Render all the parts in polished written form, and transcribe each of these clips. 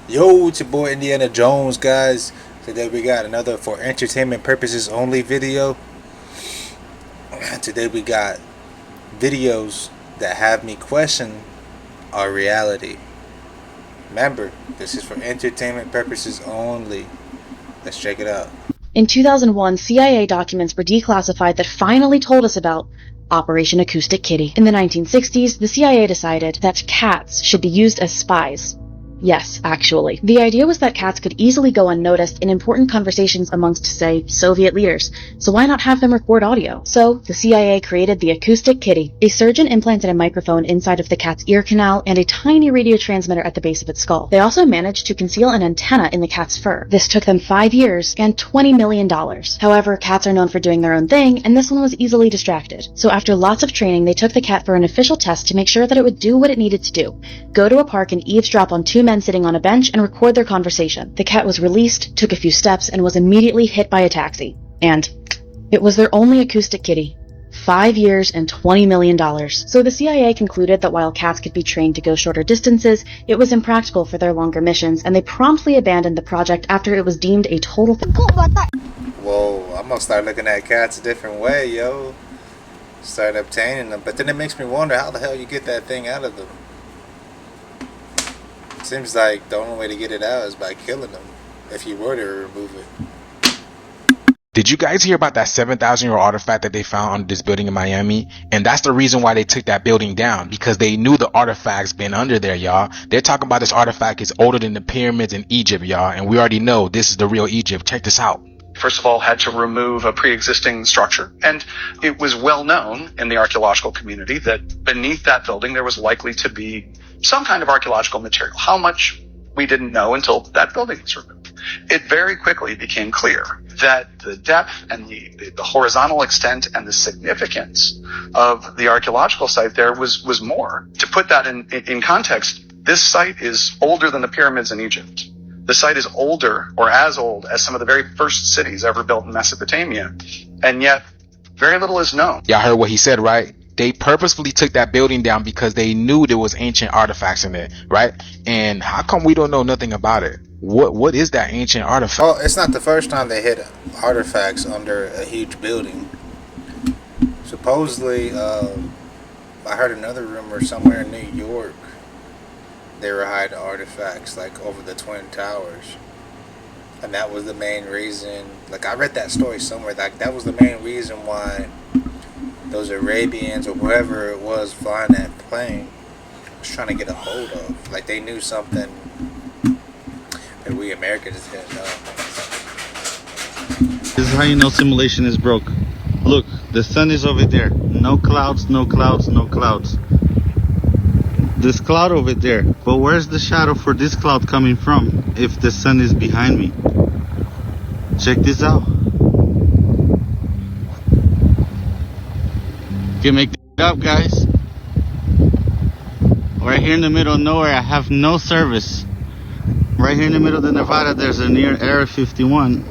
Yo, it's your boy Indiana Jones, guys. Today we got another for entertainment purposes only video. Today we got videos that have me question our reality. Remember, this is for entertainment purposes only. Let's check it out. In 2001, CIA documents were declassified that finally told us about Operation Acoustic Kitty. In the 1960s, the CIA decided that cats should be used as spies. Yes, actually. The idea was that cats could easily go unnoticed in important conversations amongst, say, Soviet leaders, so why not have them record audio? So, the CIA created the Acoustic Kitty. A surgeon implanted a microphone inside of the cat's ear canal and a tiny radio transmitter at the base of its skull. They also managed to conceal an antenna in the cat's fur. This took them 5 years and $20 million. However, cats are known for doing their own thing, and this one was easily distracted. So after lots of training, they took the cat for an official test to make sure that it would do what it needed to do. Go to a park and eavesdrop on two men sitting on a bench and record their conversation. The cat was released, took a few steps, and was immediately hit by a taxi. And it was their only acoustic kitty. 5 years and $20 million. So the CIA concluded that while cats could be trained to go shorter distances, it was impractical for their longer missions, and they promptly abandoned the project after it was deemed a total... Whoa, I'm gonna start looking at cats a different way, yo. Start obtaining them, but then it makes me wonder how the hell you get that thing out of them. Seems like the only way to get it out is by killing them, if you were to remove it. Did you guys hear about that 7,000-year-old artifact that they found on this building in Miami? And that's the reason why they took that building down, because they knew the artifact's been under there, y'all. They're talking about this artifact is older than the pyramids in Egypt, y'all, and we already know this is the real Egypt. Check this out. First of all, had to remove a pre-existing structure. And it was well known in the archaeological community that beneath that building there was likely to be some kind of archaeological material. How much, we didn't know until that building was removed. It very quickly became clear that the depth and the horizontal extent and the significance of the archaeological site there was more. To put that in context, this site is older than the pyramids in Egypt. The site is older, or as old, as some of the very first cities ever built in Mesopotamia, and yet very little is known. Y'all heard what he said, right? They purposefully took that building down because they knew there was ancient artifacts in it, right? And how come we don't know nothing about it? What is that ancient artifact? Well, it's not the first time they hid artifacts under a huge building. Supposedly, I heard another rumor somewhere in New York they were hiding artifacts like over the Twin Towers, and that was the main reason. Like, I read that story somewhere, like that was the main reason why those Arabians or whoever it was flying that plane was trying to get a hold of. Like, they knew something that we Americans didn't know. This is how you know simulation is broke. Look, the sun is over there. No clouds, no clouds, no clouds. This cloud over there, but where's the shadow for this cloud coming from if the sun is behind me? Check this out. Can make it up, guys. Right here in the middle of nowhere, I have no service. Right here in the middle of the Nevada, there's a near Area 51.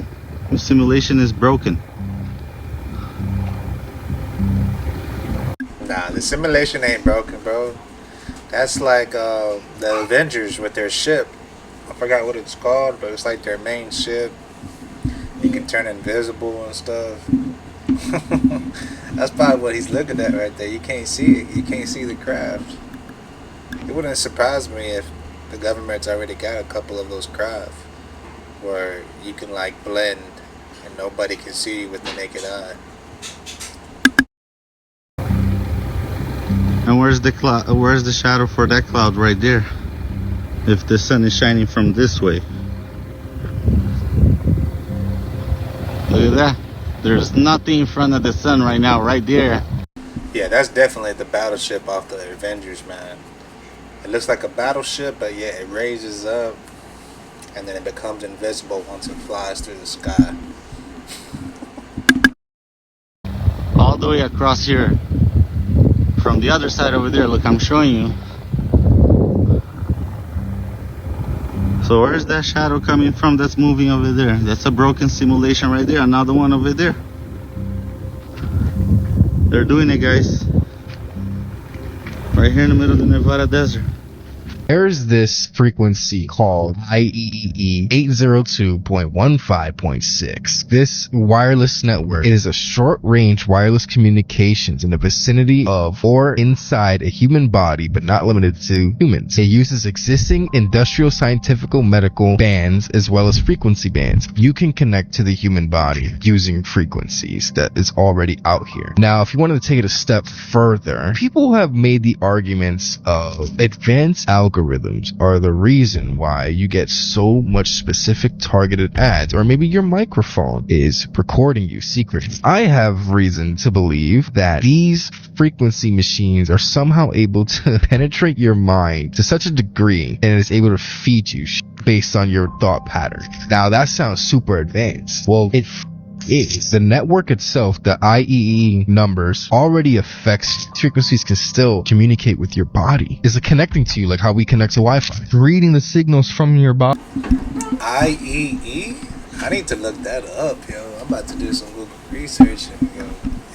The simulation is broken. Nah, the simulation ain't broken, bro. That's like the Avengers with their ship. I forgot what it's called, but it's like their main ship. You can turn invisible and stuff. That's probably what he's looking at right there. You can't see it. You can't see the craft. It wouldn't surprise me if the government's already got a couple of those craft where you can like blend and nobody can see you with the naked eye. And where's the cloud? Where's the shadow for that cloud right there? If the sun is shining from this way. Look at that. There's nothing in front of the sun right now, right there. Yeah, that's definitely the battleship off the Avengers, man. It looks like a battleship, but yeah, it raises up and then it becomes invisible once it flies through the sky. All the way across here. From the other side over there, look, I'm showing you. So where's that shadow coming from that's moving over there? That's a broken simulation right there. Another one over there. They're doing it, guys. Right here in the middle of the Nevada desert. There's this frequency called IEEE 802.15.6. This wireless network is a short-range wireless communications in the vicinity of or inside a human body, but not limited to humans. It uses existing industrial, scientific, medical bands as well as frequency bands. You can connect to the human body using frequencies that is already out here. Now, if you wanted to take it a step further, people have made the arguments of advanced algorithms are the reason why you get so much specific targeted ads, or maybe your microphone is recording you secretly. I have reason to believe that these frequency machines are somehow able to penetrate your mind to such a degree and is able to feed you based on your thought pattern. Now that sounds super advanced. Well, it is. The network itself, the IEEE numbers, already affects frequencies can still communicate with your body. It's connecting to you like how we connect to Wi-Fi. Reading the signals from your body. IEE? I need to look that up, yo. I'm about to do some Google research. And, yo,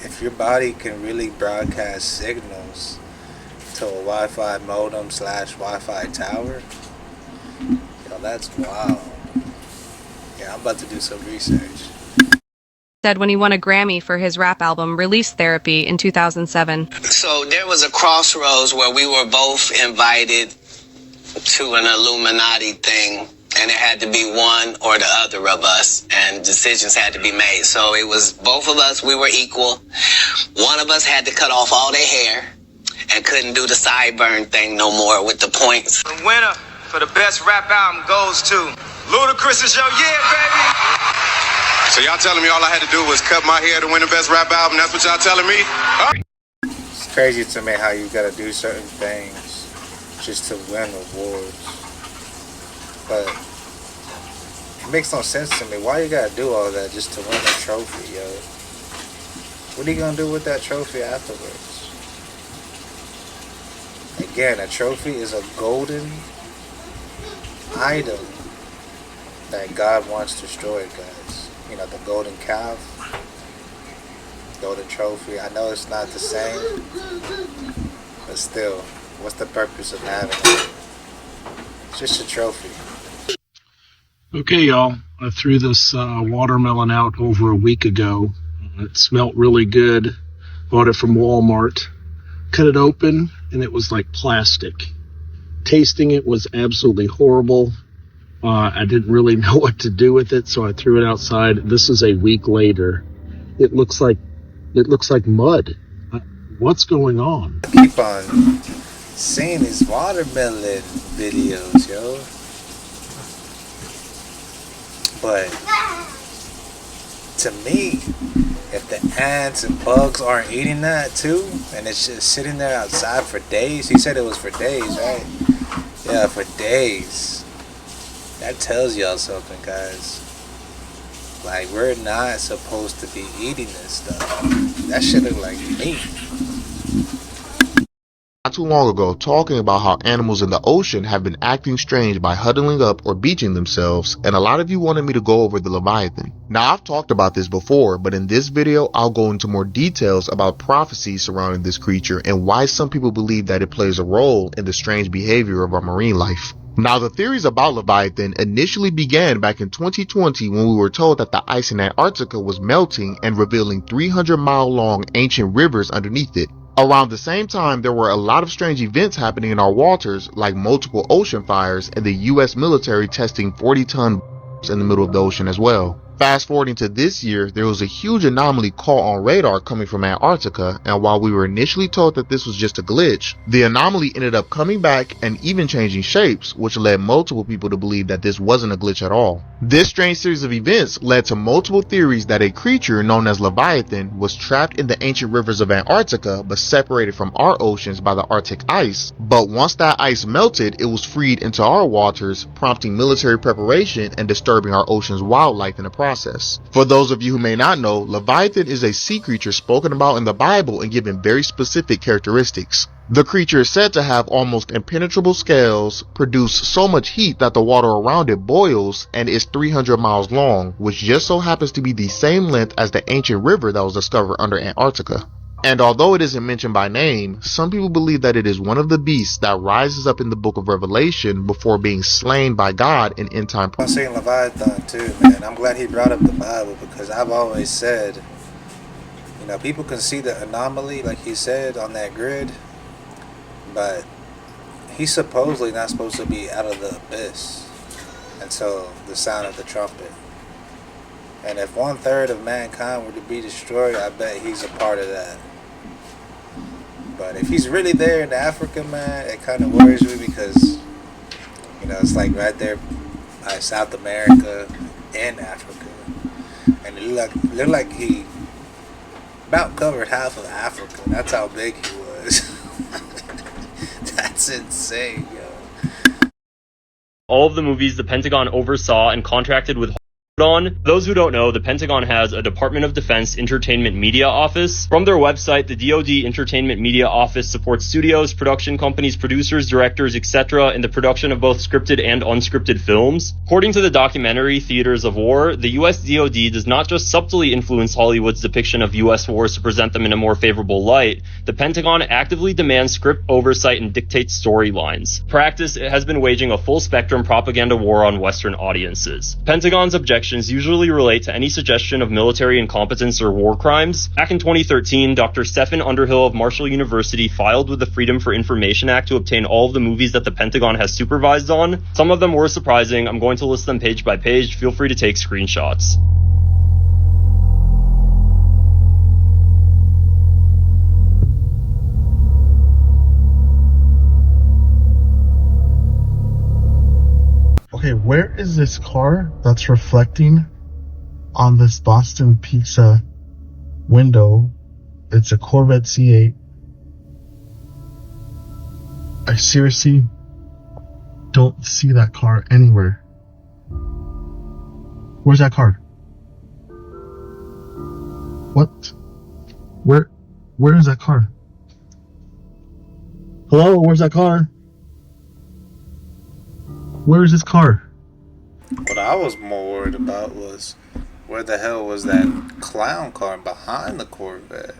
if your body can really broadcast signals to a Wi-Fi modem / Wi-Fi tower, yo, that's wild. Yeah, I'm about to do some research. Said when he won a Grammy for his rap album Release Therapy in 2007. So there was a crossroads where we were both invited to an Illuminati thing, and it had to be one or the other of us, and decisions had to be made. So it was both of us, we were equal. One of us had to cut off all their hair and couldn't do the sideburn thing no more with the points. The winner for the best rap album goes to Ludacris. Is your year, baby. So y'all telling me all I had to do was cut my hair to win the best rap album? That's what y'all telling me? Huh? It's crazy to me how you gotta do certain things just to win awards. But it makes no sense to me. Why you gotta do all that just to win a trophy, yo? What are you gonna do with that trophy afterwards? Again, a trophy is a golden item that God wants destroyed, guys. You know, the golden calf, golden trophy. I know it's not the same, but still, what's the purpose of having it? It's just a trophy. Okay, y'all. I threw this watermelon out over a week ago. It smelled really good. Bought it from Walmart. Cut it open, and it was like plastic. Tasting it was absolutely horrible. I didn't really know what to do with it, so I threw it outside. This is a week later. It looks like mud. What's going on? I keep on seeing these watermelon videos, yo. But to me, if the ants and bugs aren't eating that too, and it's just sitting there outside for days, he said it was for days, right? Yeah, for days. That tells y'all something, guys. Like, we're not supposed to be eating this stuff. That shit look like meat. Not too long ago, talking about how animals in the ocean have been acting strange by huddling up or beaching themselves, and a lot of you wanted me to go over the Leviathan. Now, I've talked about this before, but in this video, I'll go into more details about prophecies surrounding this creature and why some people believe that it plays a role in the strange behavior of our marine life. Now, the theories about Leviathan initially began back in 2020 when we were told that the ice in Antarctica was melting and revealing 300-mile-long ancient rivers underneath it. Around the same time, there were a lot of strange events happening in our waters, like multiple ocean fires and the US military testing 40-ton in the middle of the ocean as well. Fast forwarding to this year, there was a huge anomaly caught on radar coming from Antarctica, and while we were initially told that this was just a glitch, the anomaly ended up coming back and even changing shapes, which led multiple people to believe that this wasn't a glitch at all. This strange series of events led to multiple theories that a creature known as Leviathan was trapped in the ancient rivers of Antarctica but separated from our oceans by the Arctic ice. But once that ice melted, it was freed into our waters, prompting military preparation and disturbing our ocean's wildlife in the process. For those of you who may not know, Leviathan is a sea creature spoken about in the Bible and given very specific characteristics. The creature is said to have almost impenetrable scales, produce so much heat that the water around it boils, and is 300 miles long, which just so happens to be the same length as the ancient river that was discovered under Antarctica. And although it isn't mentioned by name, some people believe that it is one of the beasts that rises up in the book of Revelation before being slain by God in end time. I'm saying Leviathan too, man. I'm glad he brought up the Bible because I've always said, you know, people can see the anomaly, like he said, on that grid, but he's supposedly not supposed to be out of the abyss until the sound of the trumpet. And if 1/3 of mankind were to be destroyed, I bet he's a part of that. But if he's really there in Africa, man, it kind of worries me because, you know, it's like right there by South America and Africa. And it looked like he about covered half of Africa. That's how big he was. That's insane, yo. All of the movies the Pentagon oversaw and contracted with on. Those who don't know, the Pentagon has a Department of Defense Entertainment Media Office. From their website, the DoD Entertainment Media Office supports studios, production companies, producers, directors, etc. in the production of both scripted and unscripted films. According to the documentary Theaters of War, the US DoD does not just subtly influence Hollywood's depiction of US wars to present them in a more favorable light. The Pentagon actively demands script oversight and dictates storylines. Practice, it has been waging a full-spectrum propaganda war on Western audiences. Pentagon's objections usually relate to any suggestion of military incompetence or war crimes. Back in 2013, Dr. Stephen Underhill of Marshall University filed with the Freedom for Information Act to obtain all of the movies that the Pentagon has supervised on. Some of them were surprising. I'm going to list them page by page. Feel free to take screenshots. Okay, where is this car that's reflecting on this Boston Pizza window? It's a Corvette C8. I seriously don't see that car anywhere. Where's that car? What? Where is that car? Hello, where's that car? Where is this car? What I was more worried about was where the hell was that clown car behind the Corvette?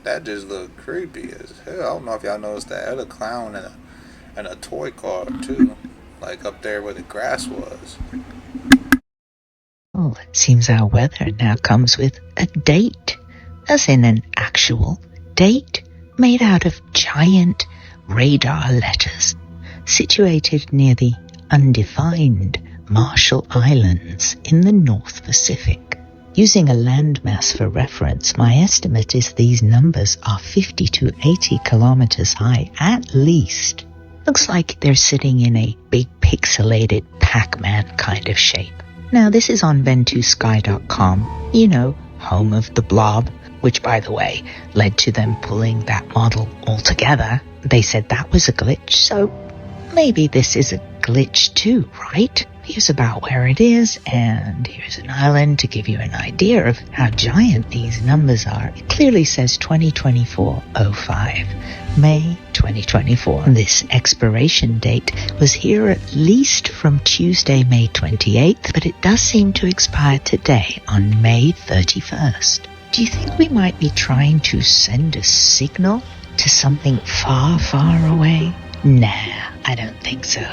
That just looked creepy as hell. I don't know if y'all noticed that other clown and a toy car too, like up there where the grass was. Oh, it seems our weather now comes with a date, as in an actual date made out of giant radar letters, situated near the undefined Marshall Islands in the North Pacific. Using a landmass for reference, my estimate is these numbers are 50 to 80 kilometers high, at least. Looks like they're sitting in a big pixelated Pac-Man kind of shape. Now, this is on ventusky.com, you know, home of the Blob, which, by the way, led to them pulling that model altogether. They said that was a glitch, so maybe this is a glitch too, right? Here's about where it is, and here's an island to give you an idea of how giant these numbers are. It clearly says 2024-05, May 2024. This expiration date was here at least from Tuesday, May 28th, but it does seem to expire today on May 31st. Do you think we might be trying to send a signal to something far, far away? Nah, I don't think so.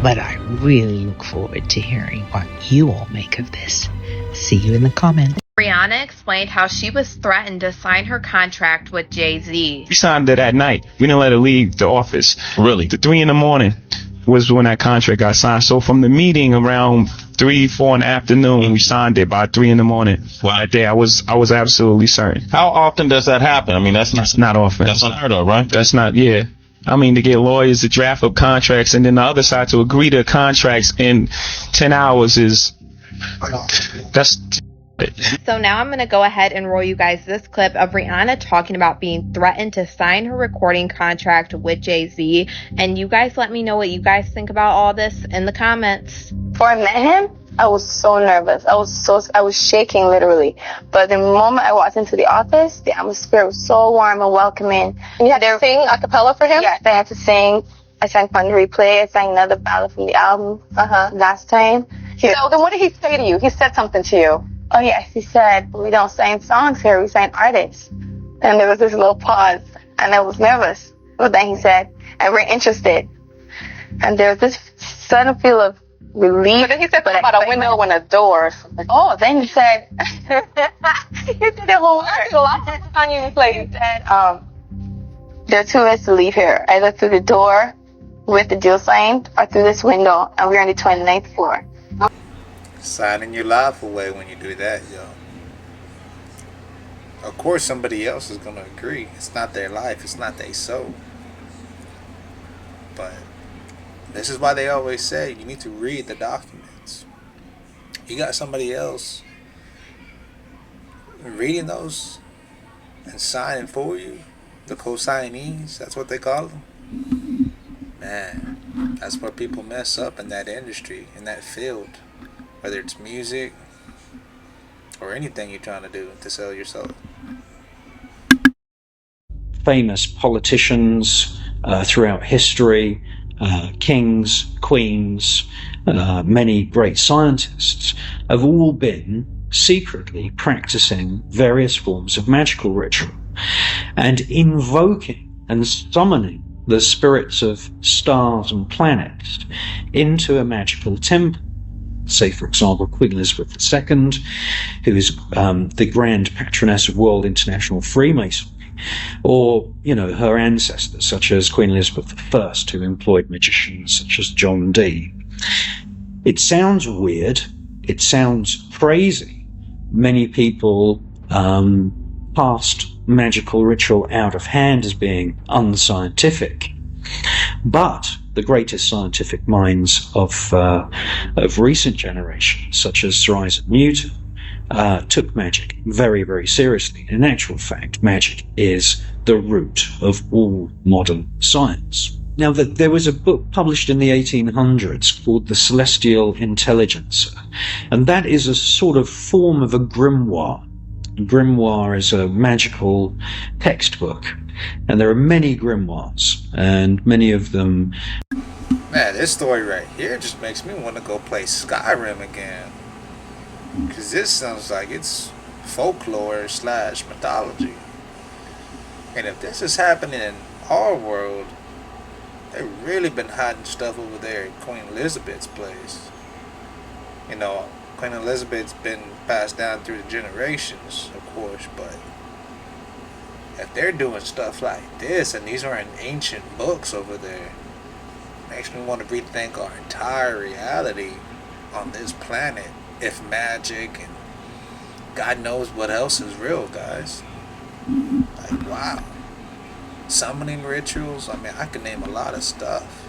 But I really look forward to hearing what you all make of this. See you in the comments. Rihanna explained how she was threatened to sign her contract with Jay-Z. We signed it at night. We didn't let her leave the office. Really? The 3 a.m. was when that contract got signed. So from the meeting around 3, 4 in the afternoon, we signed it by 3 a.m. Wow. That day, I was absolutely certain. How often does that happen? I mean, that's not often. That's unheard of, right? That's not, yeah. I mean, to get lawyers to draft up contracts and then the other side to agree to contracts in 10 hours that's... So now I'm going to go ahead and roll you guys this clip of Rihanna talking about being threatened to sign her recording contract with Jay-Z. And you guys let me know what you guys think about all this in the comments. Before I met him, I was so nervous. I was shaking literally. But the moment I walked into the office, the atmosphere was so warm and welcoming. And you had to sing a cappella for him? Yes, I had to sing. I sang Fun to Replay. I sang another ballad from the album last time. So then what did he say to you? He said something to you. Oh yes, he said, we don't sing songs here, we sing artists. And there was this little pause, and I was nervous. But then he said, and we're interested. And there was this sudden feel of relief. But then he said about a window and a door. Oh, then he said, he did the whole word. I did a lot of on you place. He said, there are 2 ways to leave here, either through the door with the deal signed or through this window, and we're on the 29th floor. Signing your life away when you do that, yo. Of course, somebody else is going to agree. It's not their life. It's not their soul. But this is why they always say you need to read the documents. You got somebody else reading those and signing for you. The co-signees, that's what they call them. Man, that's where people mess up in that industry, in that field. Whether it's music or anything you're trying to do to sell your soul. Famous politicians throughout history, kings, queens, many great scientists have all been secretly practicing various forms of magical ritual and invoking and summoning the spirits of stars and planets into a magical temple. Say, for example, Queen Elizabeth II, who is the grand patroness of World International Freemasonry, or, her ancestors, such as Queen Elizabeth I, who employed magicians such as John Dee. It sounds weird. It sounds crazy. Many people passed magical ritual out of hand as being unscientific. But the greatest scientific minds of recent generations, such as Sir Isaac Newton, took magic very, very seriously. In actual fact, magic is the root of all modern science. Now, there was a book published in the 1800s called The Celestial Intelligencer, and that is a sort of form of a grimoire. A grimoire is a magical textbook, and there are many grimoires, and many of them... Man, this story right here just makes me want to go play Skyrim again. Because this sounds like it's folklore / mythology. And if this is happening in our world, they've really been hiding stuff over there at Queen Elizabeth's place. Queen Elizabeth's been passed down through the generations, of course, but if they're doing stuff like this, and these are in ancient books over there, makes me want to rethink our entire reality on this planet. If magic and God knows what else is real, guys. Like, wow. Summoning rituals, I could name a lot of stuff.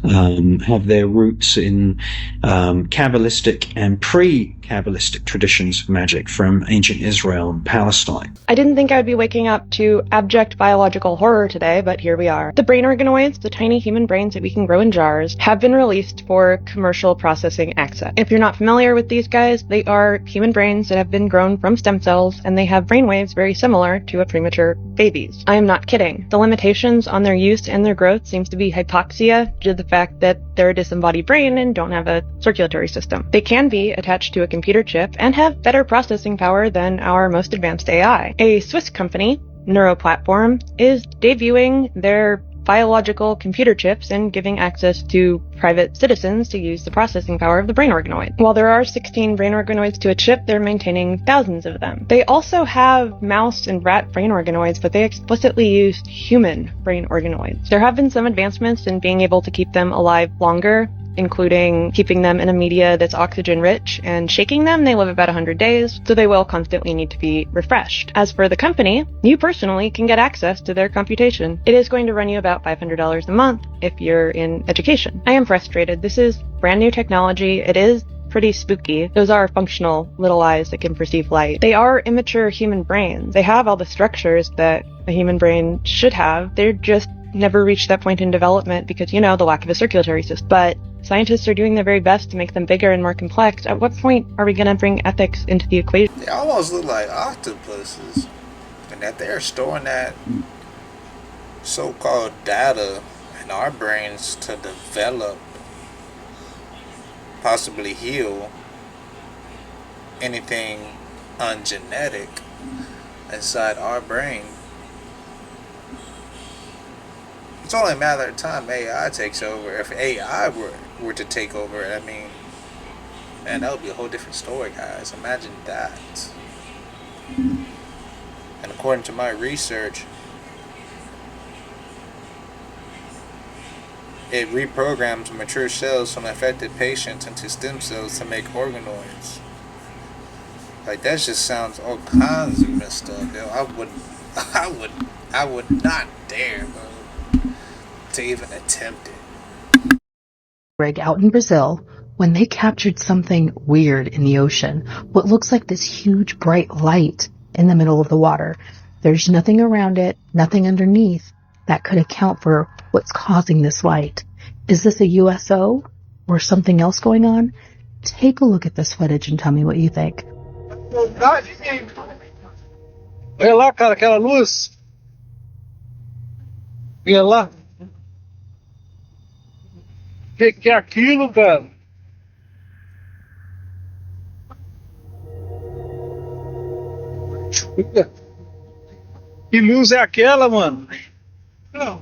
Have their roots in Kabbalistic and pre-Kabbalistic traditions of magic from ancient Israel and Palestine. I didn't think I would be waking up to abject biological horror today, but here we are. The brain organoids, the tiny human brains that we can grow in jars, have been released for commercial processing access. If you're not familiar with these guys, they are human brains that have been grown from stem cells, and they have brainwaves very similar to a premature baby's. I am not kidding. The limitations on their use and their growth seems to be hypoxia due to the fact that they're a disembodied brain and don't have a circulatory system. They can be attached to a computer chip and have better processing power than our most advanced AI. A Swiss company, Neuroplatform, is debuting their biological computer chips and giving access to private citizens to use the processing power of the brain organoid. While there are 16 brain organoids to a chip, they're maintaining thousands of them. They also have mouse and rat brain organoids, but they explicitly use human brain organoids. There have been some advancements in being able to keep them alive longer, including keeping them in a media that's oxygen rich and shaking them. They live about 100 days, so they will constantly need to be refreshed. As for the company, you personally can get access to their computation. It is going to run you about $500 a month if you're in education. I am frustrated. This is brand new technology. It is pretty spooky. Those are functional little eyes that can perceive light. They are immature human brains. They have all the structures that a human brain should have. They're just never reached that point in development because, the lack of a circulatory system. But scientists are doing their very best to make them bigger and more complex. At what point are we going to bring ethics into the equation? They almost look like octopuses. And that they're storing that so-called data in our brains to develop, possibly heal anything ungenetic. inside our brain. It's only a matter of time AI takes over. If AI were to take over, I mean, man, that would be a whole different story, guys. Imagine that. And according to my research, it reprograms mature cells from affected patients into stem cells to make organoids. Like, that just sounds all kinds of messed up, yo. I would not dare, bro, to even attempt it. Rig out in Brazil when they captured something weird in the ocean. What looks like this huge bright light in the middle of the water. There's nothing around it, nothing underneath that could account for what's causing this light. Is this a USO or something else going on? Take a look at this footage and tell me what you think. Olha lá, cara, aquela luz. Olha lá. O que é aquilo, cara? Que luz é aquela, mano? Não.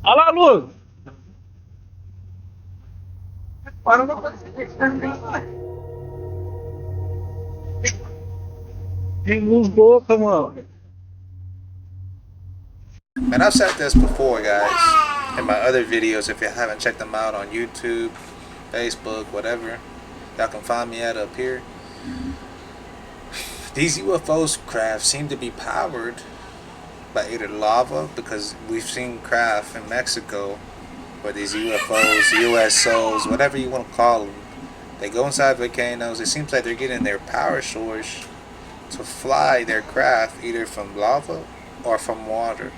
Olha lá a luz. Tem luz louca, mano. Man, I've said this before, guys, in my other videos. If you haven't checked them out on YouTube, Facebook, whatever, y'all can find me at up here. These UFO craft seem to be powered by either lava, because we've seen craft in Mexico where these UFOs, USOs, whatever you want to call them, they go inside volcanoes. It seems like they're getting their power source to fly their craft either from lava or from water.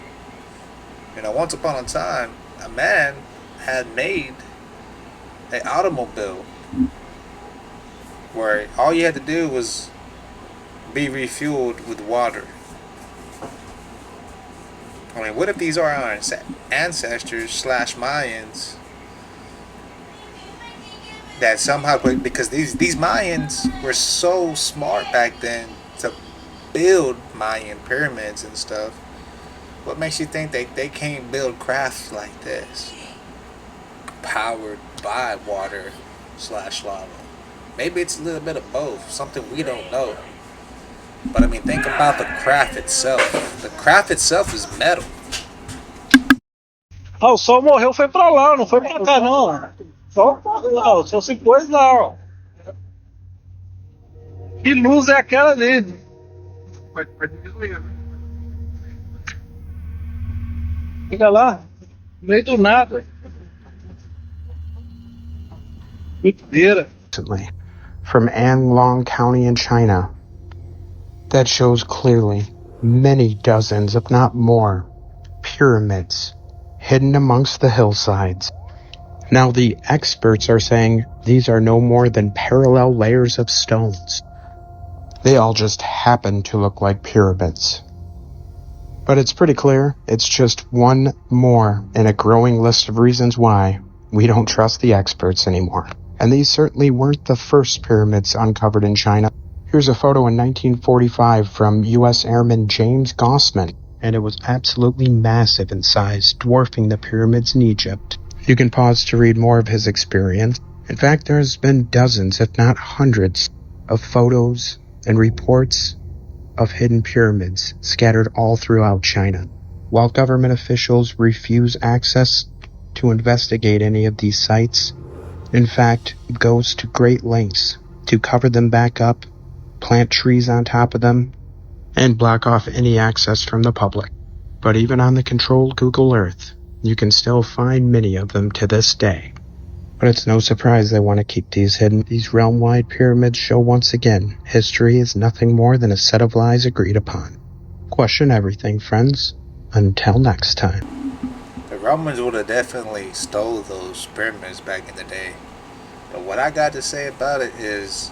You know, once upon a time, a man had made an automobile where all you had to do was be refueled with water. I mean, what if these are our ancestors / Mayans that somehow, because these Mayans were so smart back then to build Mayan pyramids and stuff, what makes you think they can't build crafts like this powered by water / lava? Maybe it's a little bit of both, something we don't know. But I mean, think about the craft itself. The craft itself is metal. Ah, o sol morreu, foi pra lá, não foi pra cá, não. Só lá, o sol se pôs lá, ó. Que luz é aquela ali? Fica lá, no meio do nada. Doideira. From Anlong County in China that shows clearly many dozens, if not more, pyramids hidden amongst the hillsides. Now the experts are saying these are no more than parallel layers of stones. They all just happen to look like pyramids. But it's pretty clear it's just one more in a growing list of reasons why we don't trust the experts anymore. And these certainly weren't the first pyramids uncovered in China. Here's a photo in 1945 from U.S. Airman James Gossman, and it was absolutely massive in size, dwarfing the pyramids in Egypt. You can pause to read more of his experience. In fact, there's been dozens, if not hundreds, of photos and reports of hidden pyramids scattered all throughout China. While government officials refuse access to investigate any of these sites, in fact, it goes to great lengths to cover them back up, plant trees on top of them, and block off any access from the public. But even on the controlled Google Earth, you can still find many of them to this day. But it's no surprise they want to keep these hidden. These realm-wide pyramids show once again, history is nothing more than a set of lies agreed upon. Question everything, friends. Until next time. The Romans would have definitely stole those pyramids back in the day. But what I got to say about it is,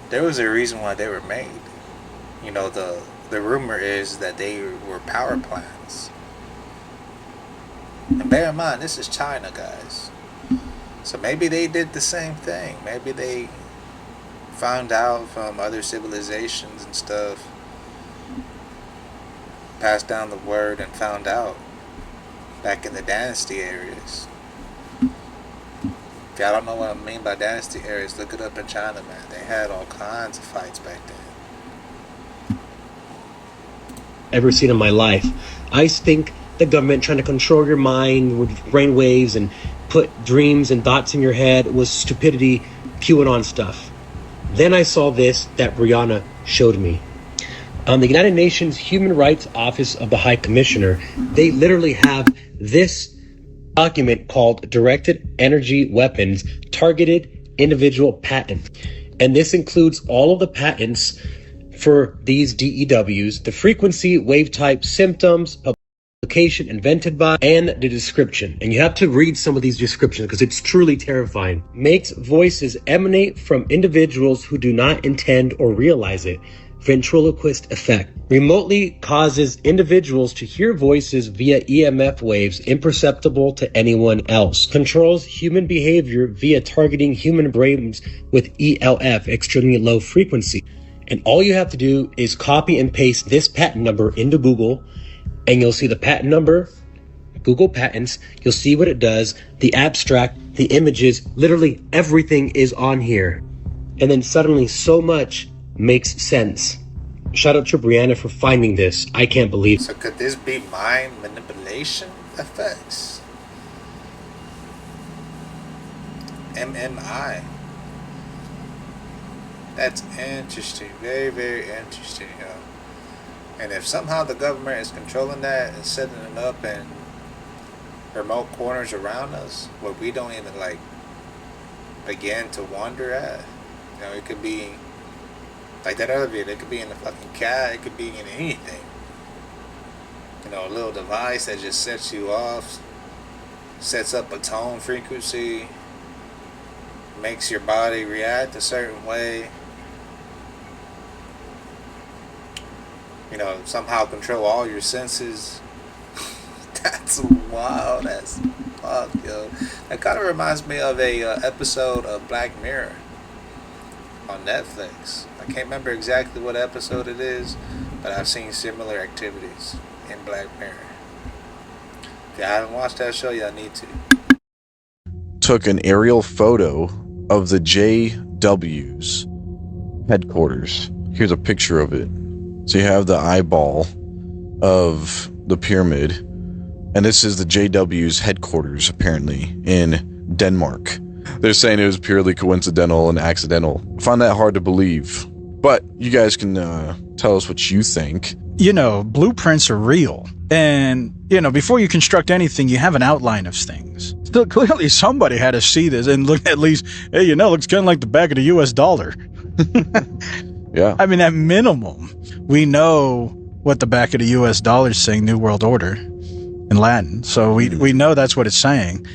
there was a reason why they were made. You know, the rumor is that they were power plants. And bear in mind, this is China, guys. So maybe they did the same thing. Maybe they found out from other civilizations and stuff, passed down the word and found out back in the dynasty areas. If y'all don't know what I mean by dynasty areas, look it up in China, man. They had all kinds of fights back then. Ever seen in my life. I think the government trying to control your mind with brainwaves and put dreams and thoughts in your head was stupidity, QAnon stuff. Then I saw this that Brianna showed me. On the United Nations Human Rights Office of the High Commissioner, they literally have this document called Directed Energy Weapons Targeted Individual Patent. And this includes all of the patents for these DEWs, the frequency, wave type, symptoms, application invented by, and the description. And you have to read some of these descriptions because it's truly terrifying. Makes voices emanate from individuals who do not intend or realize it. Ventriloquist effect. Remotely causes individuals to hear voices via EMF waves imperceptible to anyone else. Controls human behavior via targeting human brains with ELF, extremely low frequency. And all you have to do is copy and paste this patent number into Google, and you'll see the patent number, Google Patents, you'll see what it does, the abstract, the images, literally everything is on here. And then suddenly so much makes sense. Shout out to Brianna for finding this. I can't believe it. So could this be mind manipulation effects? MMI. That's interesting. Very, very interesting, yo. And if somehow the government is controlling that and setting it up in remote corners around us where we don't even like begin to wonder at, you know, it could be like that other video. It could be in the fucking cat. It could be in anything. You know, a little device that just sets you off, sets up a tone frequency, makes your body react a certain way. You know, somehow control all your senses. That's wild. That's fuck, yo. That kind of reminds me of a episode of Black Mirror on Netflix. I can't remember exactly what episode it is, but I've seen similar activities in Black Mirror. If you haven't watched that show, y'all need to. Took an aerial photo of the JW's headquarters. Here's a picture of it. So you have the eyeball of the pyramid, and this is the JW's headquarters, apparently, in Denmark. They're saying it was purely coincidental and accidental. I find that hard to believe. But you guys can tell us what you think. You know, blueprints are real. And, you know, before you construct anything, you have an outline of things. Still, clearly somebody had to see this and look at least, hey, you know, it looks kind of like the back of the US dollar. Yeah. I mean, at minimum, we know what the back of the US dollar is saying, New World Order, in Latin. So we know that's what it's saying.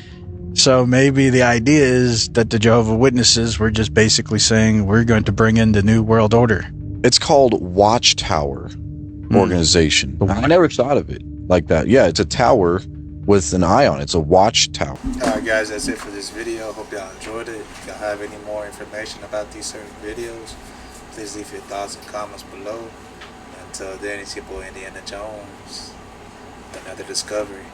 So maybe the idea is that the Jehovah's Witnesses were just basically saying, we're going to bring in the New World Order. It's called Watchtower Organization. I never thought of it like that. Yeah, it's a tower with an eye on it. It's a watchtower. Alright guys, that's it for this video. Hope y'all enjoyed it. If y'all have any more information about these certain videos, please leave your thoughts and comments below. Until then, it's your boy Indiana Jones. Another discovery.